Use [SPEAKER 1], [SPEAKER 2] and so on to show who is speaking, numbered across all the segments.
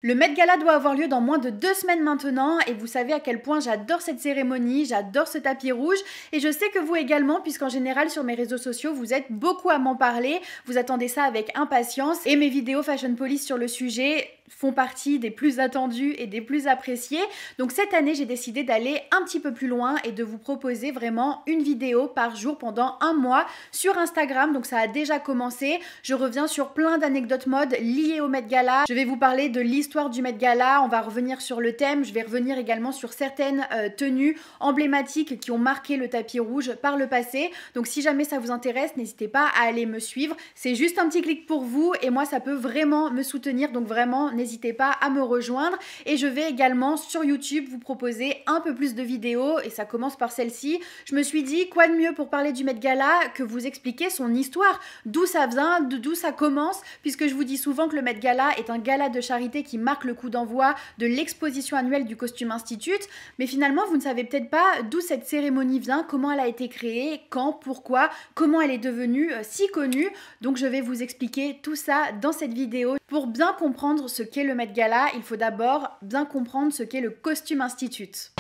[SPEAKER 1] Le Met Gala doit avoir lieu dans moins de 2 semaines maintenant et vous savez à quel point j'adore cette cérémonie, j'adore ce tapis rouge et je sais que vous également puisqu'en général sur mes réseaux sociaux vous êtes beaucoup à m'en parler, vous attendez ça avec impatience et mes vidéos Fashion Police sur le sujet font partie des plus attendues et des plus appréciées. Donc cette année j'ai décidé d'aller un petit peu plus loin et de vous proposer vraiment une vidéo par jour pendant un mois sur Instagram. Donc ça a déjà commencé, je reviens sur plein d'anecdotes mode liées au Met Gala, je vais vous parler de l'histoire du Met Gala, on va revenir sur le thème, je vais revenir également sur certaines tenues emblématiques qui ont marqué le tapis rouge par le passé. Donc si jamais ça vous intéresse, n'hésitez pas à aller me suivre, c'est juste un petit clic pour vous et moi ça peut vraiment me soutenir, donc vraiment n'hésitez pas à me rejoindre. Et je vais également sur YouTube vous proposer un peu plus de vidéos et ça commence par celle-ci. Je me suis dit quoi de mieux pour parler du Met Gala que vous expliquer son histoire, d'où ça vient, d'où ça commence, puisque je vous dis souvent que le Met Gala est un gala de charité qui marque le coup d'envoi de l'exposition annuelle du Costume Institute, mais finalement vous ne savez peut-être pas d'où cette cérémonie vient, comment elle a été créée, quand, pourquoi, comment elle est devenue si connue. Donc je vais vous expliquer tout ça dans cette vidéo. Pour bien comprendre ce qu'est le Met Gala, il faut d'abord bien comprendre ce qu'est le Costume Institute.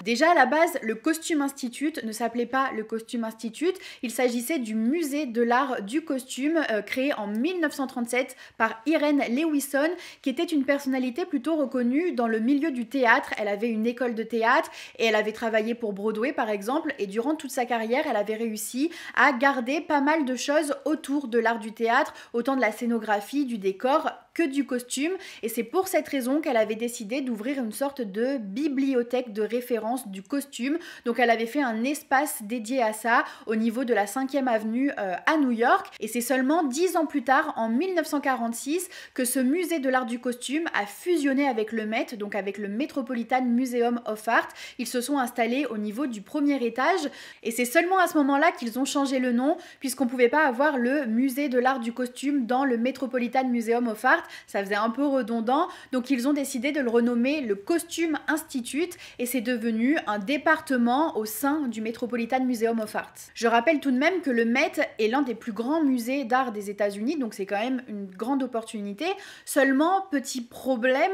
[SPEAKER 1] Déjà à la base, le Costume Institute ne s'appelait pas le Costume Institute, il s'agissait du musée de l'art du costume créé en 1937 par Irene Lewison, qui était une personnalité plutôt reconnue dans le milieu du théâtre. Elle avait une école de théâtre et elle avait travaillé pour Broadway par exemple, et durant toute sa carrière, elle avait réussi à garder pas mal de choses autour de l'art du théâtre, autant de la scénographie, du décor que du costume, et c'est pour cette raison qu'elle avait décidé d'ouvrir une sorte de bibliothèque de référence du costume. Donc elle avait fait un espace dédié à ça au niveau de la 5e avenue à New York, et c'est seulement 10 ans plus tard, en 1946, que ce musée de l'art du costume a fusionné avec le Met, donc avec le Metropolitan Museum of Art. Ils se sont installés au niveau du premier étage, et c'est seulement à ce moment-là qu'ils ont changé le nom, puisqu'on ne pouvait pas avoir le musée de l'art du costume dans le Metropolitan Museum of Art, ça faisait un peu redondant, donc ils ont décidé de le renommer le Costume Institute, et c'est devenu un département au sein du Metropolitan Museum of Art. Je rappelle tout de même que le Met est l'un des plus grands musées d'art des États-Unis, donc c'est quand même une grande opportunité. Seulement, petit problème,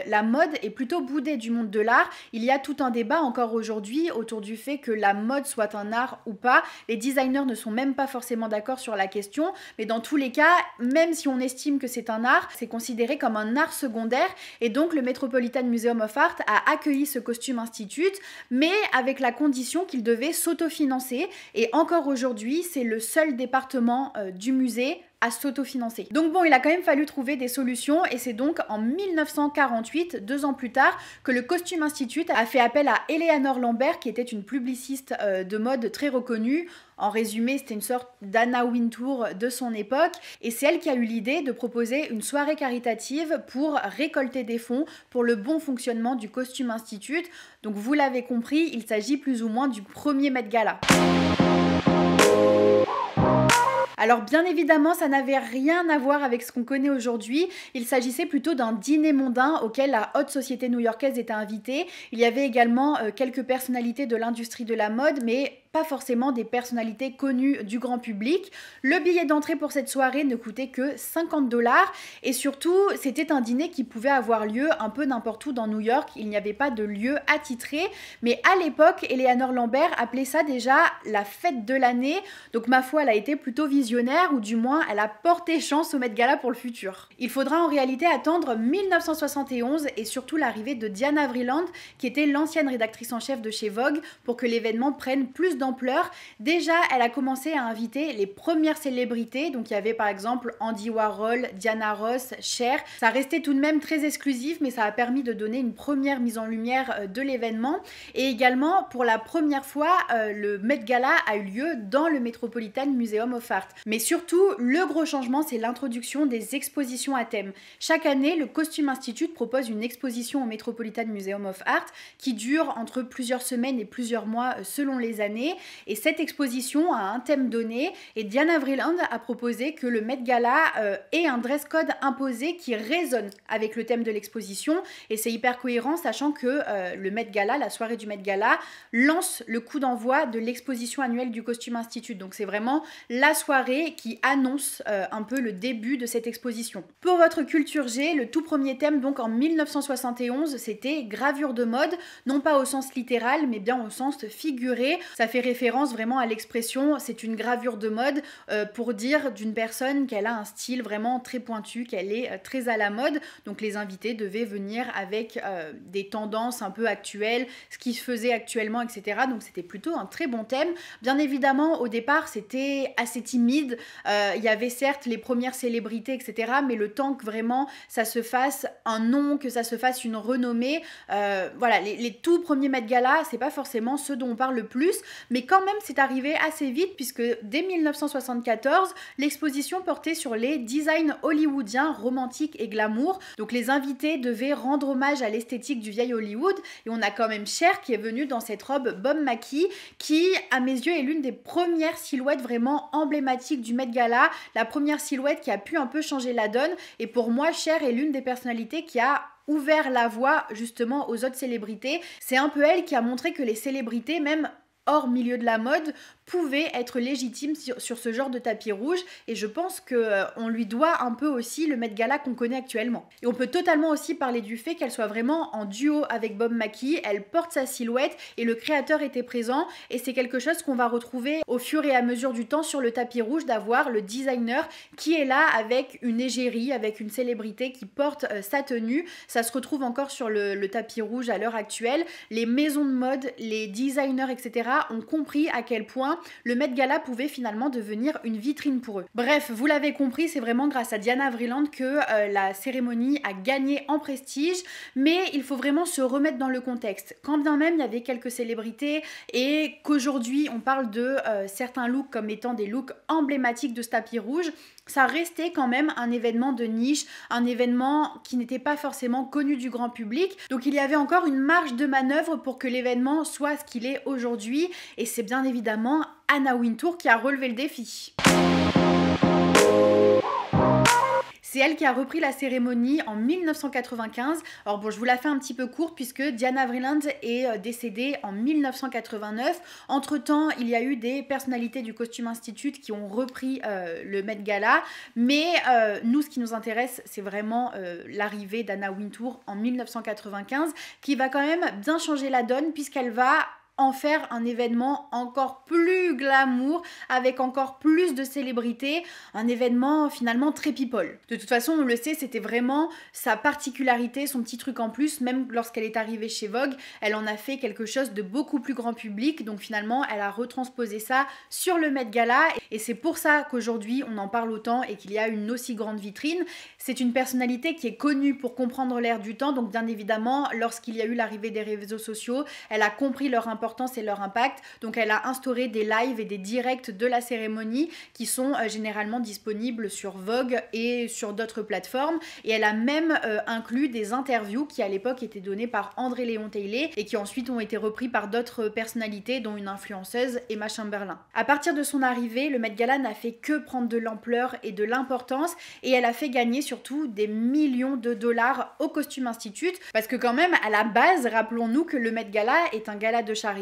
[SPEAKER 1] la mode est plutôt boudée du monde de l'art. Il y a tout un débat encore aujourd'hui autour du fait que la mode soit un art ou pas. Les designers ne sont même pas forcément d'accord sur la question, mais dans tous les cas, même si on estime que c'est un art, c'est considéré comme un art secondaire, et donc le Metropolitan Museum of Art a accueilli ce Costume Institute, mais avec la condition qu'il devait s'autofinancer, et encore aujourd'hui, c'est le seul département du musée à s'autofinancer. Donc bon, il a quand même fallu trouver des solutions, et c'est donc en 1948, 2 ans plus tard, que le Costume Institute a fait appel à Eleanor Lambert, qui était une publiciste de mode très reconnue. En résumé, c'était une sorte d'Anna Wintour de son époque, et c'est elle qui a eu l'idée de proposer une soirée caritative pour récolter des fonds pour le bon fonctionnement du Costume Institute. Donc vous l'avez compris, il s'agit plus ou moins du premier Met Gala. Alors bien évidemment, ça n'avait rien à voir avec ce qu'on connaît aujourd'hui, il s'agissait plutôt d'un dîner mondain auquel la haute société new-yorkaise était invitée. Il y avait également quelques personnalités de l'industrie de la mode, mais pas forcément des personnalités connues du grand public. Le billet d'entrée pour cette soirée ne coûtait que 50 $, et surtout, c'était un dîner qui pouvait avoir lieu un peu n'importe où dans New York, il n'y avait pas de lieu attitré, mais à l'époque, Eleanor Lambert appelait ça déjà la fête de l'année, donc ma foi, elle a été plutôt visionnaire, ou du moins, elle a porté chance au Met Gala pour le futur. Il faudra en réalité attendre 1971 et surtout l'arrivée de Diana Vreeland, qui était l'ancienne rédactrice en chef de chez Vogue, pour que l'événement prenne plus d'ampleur. Déjà, elle a commencé à inviter les premières célébrités, donc il y avait par exemple Andy Warhol, Diana Ross, Cher. Ça restait tout de même très exclusif, mais ça a permis de donner une première mise en lumière de l'événement. Et également, pour la première fois, le Met Gala a eu lieu dans le Metropolitan Museum of Art. Mais surtout, le gros changement, c'est l'introduction des expositions à thème. Chaque année, le Costume Institute propose une exposition au Metropolitan Museum of Art qui dure entre plusieurs semaines et plusieurs mois selon les années. donné et cette exposition a un thème donné et Diana Vreeland a proposé que le Met Gala ait un dress code imposé qui résonne avec le thème de l'exposition et c'est hyper cohérent sachant que le Met Gala, la soirée du Met Gala, lance le coup d'envoi de l'exposition annuelle du Costume Institute. Donc c'est vraiment la soirée qui annonce un peu le début de cette exposition. Pour votre culture G, le tout premier thème donc en 1971, c'était gravure de mode, non pas au sens littéral mais bien au sens figuré. Ça fait référence vraiment à l'expression c'est une gravure de mode pour dire d'une personne qu'elle a un style vraiment très pointu, qu'elle est très à la mode. Donc les invités devaient venir avec des tendances un peu actuelles, ce qui se faisait actuellement, etc. Donc c'était plutôt un très bon thème. Bien évidemment, au départ, c'était assez timide. Il y avait certes les premières célébrités, etc. Mais le temps que vraiment ça se fasse un nom, que ça se fasse une renommée, voilà, les tout premiers Met Gala, c'est pas forcément ceux dont on parle le plus, mais quand même c'est arrivé assez vite puisque dès 1974, l'exposition portait sur les designs hollywoodiens romantiques et glamour. Donc les invités devaient rendre hommage à l'esthétique du vieil Hollywood et on a quand même Cher qui est venu dans cette robe Bob Mackie qui, à mes yeux, est l'une des premières silhouettes vraiment emblématiques du Met Gala, la première silhouette qui a pu un peu changer la donne et pour moi, Cher est l'une des personnalités qui a ouvert la voie justement aux autres célébrités. C'est un peu elle qui a montré que les célébrités, même hors milieu de la mode, pouvait être légitime sur ce genre de tapis rouge et je pense qu'on lui doit un peu aussi le Met Gala qu'on connaît actuellement. Et on peut totalement aussi parler du fait qu'elle soit vraiment en duo avec Bob Mackie, elle porte sa silhouette et le créateur était présent et c'est quelque chose qu'on va retrouver au fur et à mesure du temps sur le tapis rouge, d'avoir le designer qui est là avec une égérie, avec une célébrité qui porte sa tenue. Ça se retrouve encore sur le tapis rouge à l'heure actuelle. Les maisons de mode, les designers, etc. ont compris à quel point le Met Gala pouvait finalement devenir une vitrine pour eux. Bref, vous l'avez compris, c'est vraiment grâce à Diana Vreeland que la cérémonie a gagné en prestige, mais il faut vraiment se remettre dans le contexte. Quand bien même il y avait quelques célébrités et qu'aujourd'hui on parle de certains looks comme étant des looks emblématiques de ce tapis rouge, ça restait quand même un événement de niche, un événement qui n'était pas forcément connu du grand public. Donc il y avait encore une marge de manœuvre pour que l'événement soit ce qu'il est aujourd'hui. Et c'est bien évidemment Anna Wintour qui a relevé le défi. C'est elle qui a repris la cérémonie en 1995. Alors bon, je vous la fais un petit peu courte puisque Diana Vreeland est décédée en 1989. Entre-temps, il y a eu des personnalités du Costume Institute qui ont repris le Met Gala. Mais nous, ce qui nous intéresse, c'est vraiment l'arrivée d'Anna Wintour en 1995 qui va quand même bien changer la donne puisqu'elle va en faire un événement encore plus glamour, avec encore plus de célébrités, un événement finalement très people. De toute façon, on le sait, c'était vraiment sa particularité, son petit truc en plus, même lorsqu'elle est arrivée chez Vogue, elle en a fait quelque chose de beaucoup plus grand public, donc finalement, elle a retransposé ça sur le Met Gala, et c'est pour ça qu'aujourd'hui, on en parle autant et qu'il y a une aussi grande vitrine. C'est une personnalité qui est connue pour comprendre l'air du temps, donc bien évidemment, lorsqu'il y a eu l'arrivée des réseaux sociaux, elle a compris leur importance et leur impact, donc elle a instauré des lives et des directs de la cérémonie qui sont généralement disponibles sur Vogue et sur d'autres plateformes, et elle a même inclus des interviews qui à l'époque étaient données par André-Léon Taylor et qui ensuite ont été repris par d'autres personnalités dont une influenceuse, Emma Chamberlain. À partir de son arrivée, le Met Gala n'a fait que prendre de l'ampleur et de l'importance et elle a fait gagner surtout des millions de dollars au Costume Institute parce que quand même à la base, rappelons-nous que le Met Gala est un gala de charité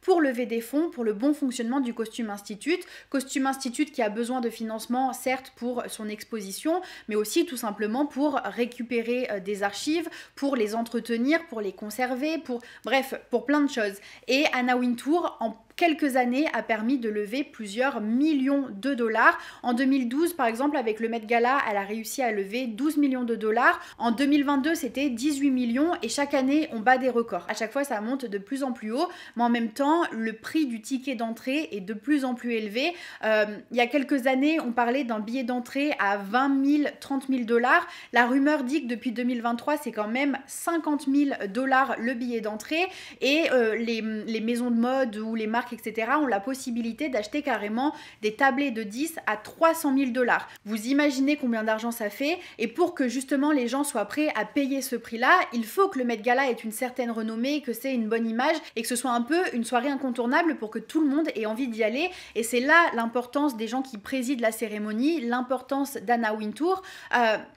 [SPEAKER 1] pour lever des fonds pour le bon fonctionnement du Costume Institute. Costume Institute qui a besoin de financement certes pour son exposition, mais aussi tout simplement pour récupérer des archives, pour les entretenir, pour les conserver, bref, pour plein de choses. Et Anna Wintour, en quelques années, a permis de lever plusieurs millions de dollars. En 2012, par exemple, avec le Met Gala, elle a réussi à lever 12 millions de dollars. En 2022, c'était 18 millions et chaque année, on bat des records. À chaque fois, ça monte de plus en plus haut, mais en même temps, le prix du ticket d'entrée est de plus en plus élevé. Il y a quelques années, on parlait d'un billet d'entrée à 20 000, 30 000 dollars. La rumeur dit que depuis 2023, c'est quand même 50 000 dollars le billet d'entrée et les maisons de mode ou les marques marques, etc., ont la possibilité d'acheter carrément des tablets de 10 à 300 000 $. Vous imaginez combien d'argent ça fait, et pour que justement les gens soient prêts à payer ce prix-là, il faut que le Met Gala ait une certaine renommée, que c'est une bonne image, et que ce soit un peu une soirée incontournable pour que tout le monde ait envie d'y aller. Et c'est là l'importance des gens qui président la cérémonie, l'importance d'Anna Wintour,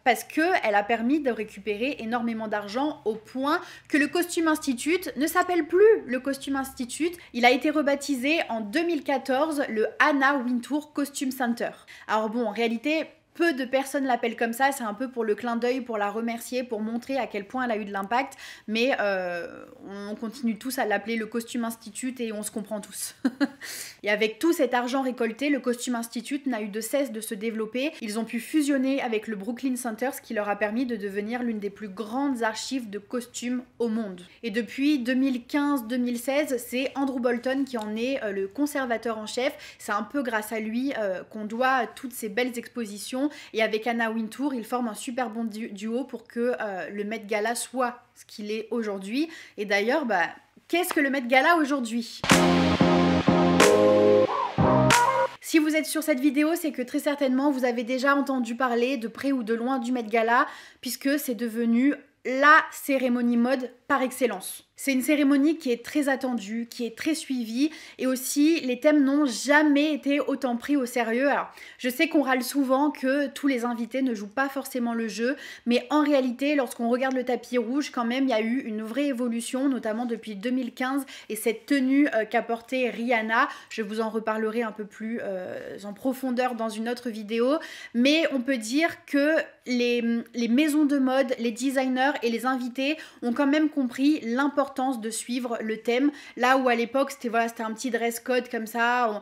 [SPEAKER 1] parce qu'elle a permis de récupérer énormément d'argent au point que le Costume Institute ne s'appelle plus le Costume Institute. Il a été rebaptisé en 2014 le Anna Wintour Costume Center. Alors bon, en réalité, peu de personnes l'appellent comme ça, c'est un peu pour le clin d'œil, pour la remercier, pour montrer à quel point elle a eu de l'impact, mais on continue tous à l'appeler le Costume Institute et on se comprend tous. Et avec tout cet argent récolté, le Costume Institute n'a eu de cesse de se développer. Ils ont pu fusionner avec le Brooklyn Center, ce qui leur a permis de devenir l'une des plus grandes archives de costumes au monde. Et depuis 2015-2016, c'est Andrew Bolton qui en est le conservateur en chef. C'est un peu grâce à lui qu'on doit toutes ces belles expositions. Et avec Anna Wintour, ils forment un super bon duo pour que le Met Gala soit ce qu'il est aujourd'hui. Et d'ailleurs, qu'est-ce que le Met Gala aujourd'hui ? Si vous êtes sur cette vidéo, c'est que très certainement vous avez déjà entendu parler de près ou de loin du Met Gala, puisque c'est devenu la cérémonie mode par excellence. C'est une cérémonie qui est très attendue, qui est très suivie, et aussi les thèmes n'ont jamais été autant pris au sérieux. Alors, je sais qu'on râle souvent que tous les invités ne jouent pas forcément le jeu, mais en réalité, lorsqu'on regarde le tapis rouge, quand même, il y a eu une vraie évolution, notamment depuis 2015, et cette tenue qu'a portée Rihanna, je vous en reparlerai un peu plus en profondeur dans une autre vidéo, mais on peut dire que les maisons de mode, les designers et les invités ont quand même compris l'importance de suivre le thème, là où à l'époque c'était un petit dress code comme ça,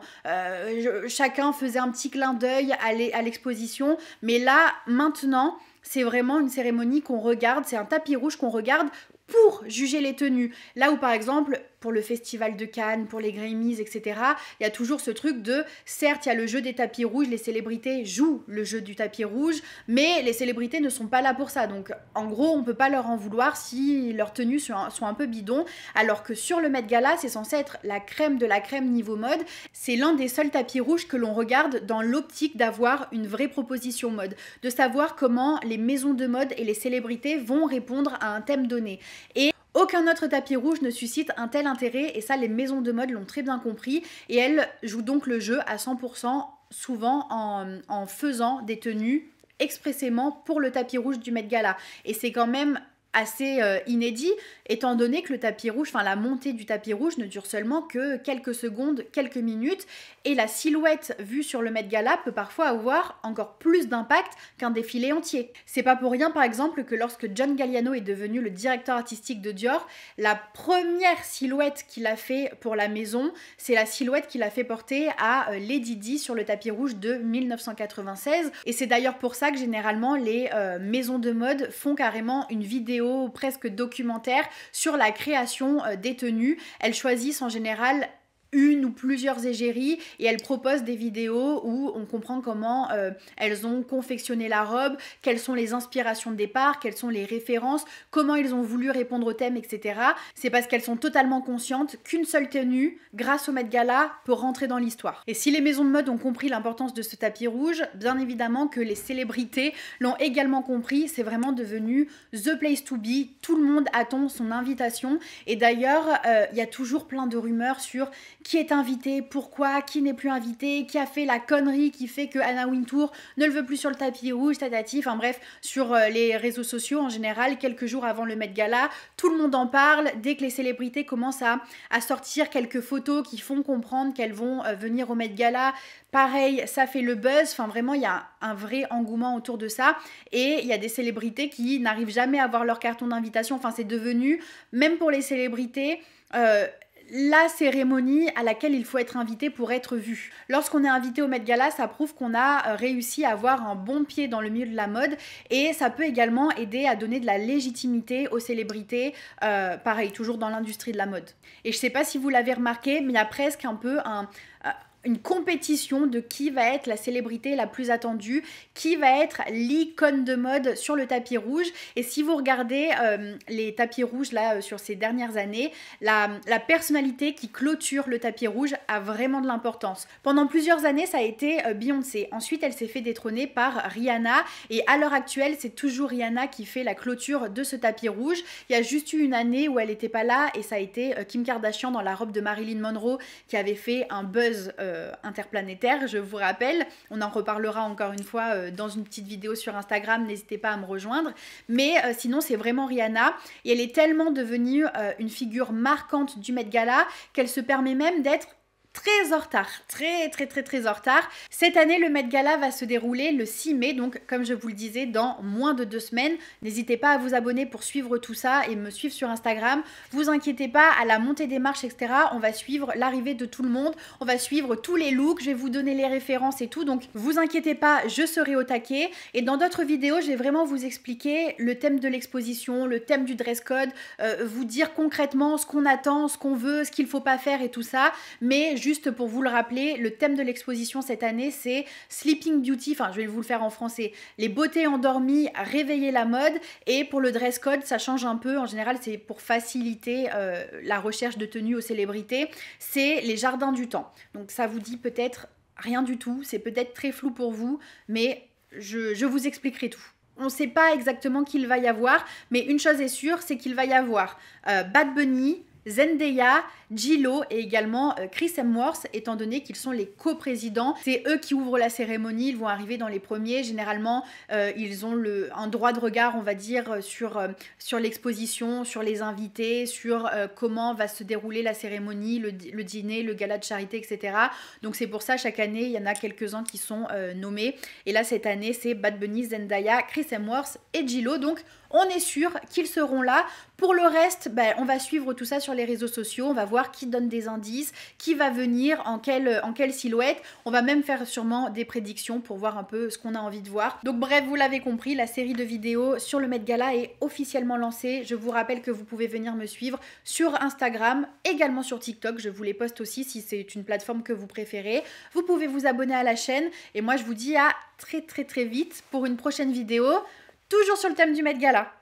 [SPEAKER 1] chacun faisait un petit clin d'œil à l'exposition, mais là maintenant c'est vraiment une cérémonie qu'on regarde, c'est un tapis rouge qu'on regarde pour juger les tenues. Là où par exemple pour le festival de Cannes, pour les Grammys, etc., il y a toujours ce truc de, certes il y a le jeu des tapis rouges, les célébrités jouent le jeu du tapis rouge, mais les célébrités ne sont pas là pour ça, donc en gros on peut pas leur en vouloir si leurs tenues sont un peu bidons, alors que sur le Met Gala c'est censé être la crème de la crème niveau mode, c'est l'un des seuls tapis rouges que l'on regarde dans l'optique d'avoir une vraie proposition mode, de savoir comment les maisons de mode et les célébrités vont répondre à un thème donné. Et aucun autre tapis rouge ne suscite un tel intérêt, et ça les maisons de mode l'ont très bien compris, et elles jouent donc le jeu à 100%, souvent en faisant des tenues expressément pour le tapis rouge du Met Gala. Et c'est quand même assez inédit, étant donné que le tapis rouge, la montée du tapis rouge ne dure seulement que quelques secondes, quelques minutes, et la silhouette vue sur le Met Gala peut parfois avoir encore plus d'impact qu'un défilé entier. C'est pas pour rien par exemple que lorsque John Galliano est devenu le directeur artistique de Dior, la première silhouette qu'il a fait pour la maison, c'est la silhouette qu'il a fait porter à Lady Di sur le tapis rouge de 1996, et c'est d'ailleurs pour ça que généralement les maisons de mode font carrément une vidéo presque documentaire sur la création des tenues. Elles choisissent en général une ou plusieurs égéries et elles proposent des vidéos où on comprend comment elles ont confectionné la robe, quelles sont les inspirations de départ, quelles sont les références, comment ils ont voulu répondre au thème, etc. C'est parce qu'elles sont totalement conscientes qu'une seule tenue, grâce au Met Gala, peut rentrer dans l'histoire. Et si les maisons de mode ont compris l'importance de ce tapis rouge, bien évidemment que les célébrités l'ont également compris, c'est vraiment devenu the place to be, tout le monde attend son invitation, et d'ailleurs il y a toujours plein de rumeurs sur qui est invité, pourquoi, qui n'est plus invité, qui a fait la connerie qui fait que Anna Wintour ne le veut plus sur le tapis rouge, tatati, enfin bref, sur les réseaux sociaux en général, quelques jours avant le Met Gala, tout le monde en parle, dès que les célébrités commencent à sortir quelques photos qui font comprendre qu'elles vont venir au Met Gala, pareil, ça fait le buzz, enfin vraiment il y a un vrai engouement autour de ça, et il y a des célébrités qui n'arrivent jamais à avoir leur carton d'invitation, enfin c'est devenu, même pour les célébrités, la cérémonie à laquelle il faut être invité pour être vu. Lorsqu'on est invité au Met Gala, ça prouve qu'on a réussi à avoir un bon pied dans le milieu de la mode, et ça peut également aider à donner de la légitimité aux célébrités, pareil, toujours dans l'industrie de la mode. Et je sais pas si vous l'avez remarqué, mais il y a presque un peu une compétition de qui va être la célébrité la plus attendue, qui va être l'icône de mode sur le tapis rouge. Et si vous regardez les tapis rouges là sur ces dernières années, la personnalité qui clôture le tapis rouge a vraiment de l'importance. Pendant plusieurs années, ça a été Beyoncé. Ensuite, elle s'est fait détrôner par Rihanna. Et à l'heure actuelle, c'est toujours Rihanna qui fait la clôture de ce tapis rouge. Il y a juste eu une année où elle n'était pas là et ça a été Kim Kardashian dans la robe de Marilyn Monroe qui avait fait un buzz interplanétaire, je vous rappelle. On en reparlera encore une fois dans une petite vidéo sur Instagram, n'hésitez pas à me rejoindre. Mais sinon, c'est vraiment Rihanna et elle est tellement devenue une figure marquante du Met Gala qu'elle se permet même d'être très en retard, très en retard. Cette année, le Met Gala va se dérouler le 6 mai, donc comme je vous le disais, dans moins de 2 semaines. N'hésitez pas à vous abonner pour suivre tout ça et me suivre sur Instagram. Vous inquiétez pas, à la montée des marches, etc., on va suivre l'arrivée de tout le monde, on va suivre tous les looks, je vais vous donner les références et tout, donc vous inquiétez pas, je serai au taquet. Et dans d'autres vidéos, je vais vraiment vous expliquer le thème de l'exposition, le thème du dress code, vous dire concrètement ce qu'on attend, ce qu'on veut, ce qu'il faut pas faire et tout ça, mais juste pour vous le rappeler, le thème de l'exposition cette année, c'est Sleeping Beauty, enfin je vais vous le faire en français, les beautés endormies, réveiller la mode. Et pour le dress code, ça change un peu, en général c'est pour faciliter la recherche de tenues aux célébrités, c'est les jardins du temps. Donc ça vous dit peut-être rien du tout, c'est peut-être très flou pour vous, mais je vous expliquerai tout. On ne sait pas exactement qui il va y avoir, mais une chose est sûre, c'est qu'il va y avoir Bad Bunny, Zendaya, J.Lo et également Chris Hemsworth, étant donné qu'ils sont les coprésidents. C'est eux qui ouvrent la cérémonie, ils vont arriver dans les premiers. Généralement, ils ont un droit de regard, on va dire, sur l'exposition, sur les invités, sur comment va se dérouler la cérémonie, le dîner, le gala de charité, etc. Donc c'est pour ça, chaque année, il y en a quelques-uns qui sont nommés. Et là, cette année, c'est Bad Bunny, Zendaya, Chris Hemsworth et J.Lo. Donc on est sûr qu'ils seront là. Pour le reste, on va suivre tout ça sur les réseaux sociaux, on va voir qui donne des indices, qui va venir, en quelle silhouette. On va même faire sûrement des prédictions pour voir un peu ce qu'on a envie de voir. Donc bref, vous l'avez compris, la série de vidéos sur le Met Gala est officiellement lancée. Je vous rappelle que vous pouvez venir me suivre sur Instagram, également sur TikTok. Je vous les poste aussi si c'est une plateforme que vous préférez. Vous pouvez vous abonner à la chaîne et moi je vous dis à très vite pour une prochaine vidéo. Toujours sur le thème du Met Gala.